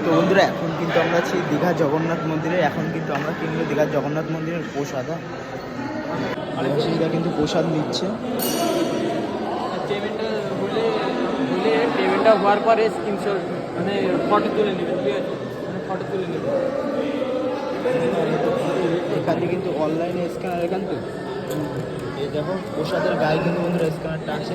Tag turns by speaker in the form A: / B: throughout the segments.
A: তো বন্ধুরা এখন কিন্তু আমরা আছি দীঘা জগন্নাথ মন্দিরে। এখন কিন্তু আমরা কিনবো দীঘার জগন্নাথ মন্দিরের প্রসাদ। আলহাসিদা কিন্তু প্রসাদ নিচ্ছে।
B: পেমেন্টটা হওয়ার পরে স্ক্রিনশট মানে ফটো তুলে নেবেন, ঠিক আছে? ফটো তুলে নেবেন।
A: এখানে কিন্তু অনলাইনে স্ক্যানার, এখান তো এই দেখো প্রসাদের গায়ে কিন্তু বন্ধুরা স্ক্যানারটা আছে।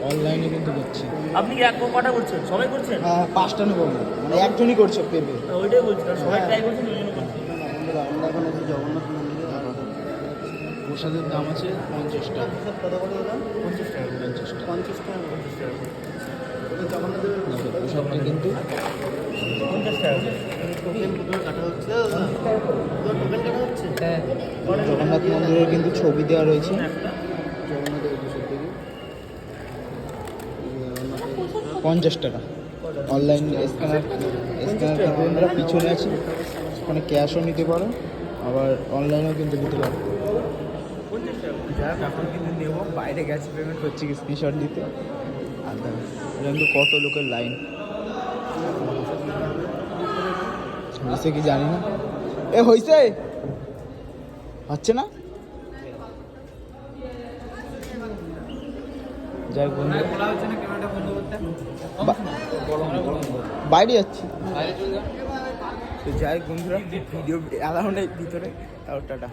A: অনলাইনে কিন্তু করছি।
B: আপনি কি এক কটা করছেন? সবাই করছেন?
A: হ্যাঁ 5টা নেবো, মানে একজনই করছে পেবে।
B: ওইটাই বলছি, সবাই ট্রাই করছেন, ওই জন্য করছেন।
A: বন্ধুরা আমরা এখন আছি জগন্নাথ মন্দিরে। প্রসাদের দাম আছে 50 টাকা। কত করে দাম? 50 টাকা। 50 টাকা। 50 টাকা। 50 টাকা। জগন্নাথের প্রসাদটা কিন্তু
B: 50 টাকা। হ্যাঁ,
A: জগন্নাথ মন্দিরের কিন্তু ছবি দেওয়া রয়েছে। জগন্নাথের 50 টাকা। অনলাইন স্ক্যানার কিন্তু আমরা পিছনে আছি, ওখানে ক্যাশও নিতে পারো, আবার অনলাইনেও কিন্তু দিতে পারো। যাক এখন কিন্তু নেবো, বাইরে গেছে পেমেন্ট করছি স্ক্রিনশট দিতে। আর কিন্তু কত লোকের লাইন হয়েছে কি জানি না। এ হয়েছে, হচ্ছে না। যাই বন্ধু বাইরে যাচ্ছি। তো যাই বন্ধুরা, ভিডিও অ্যালাউ নেই ভিতরে, তাও টাটা।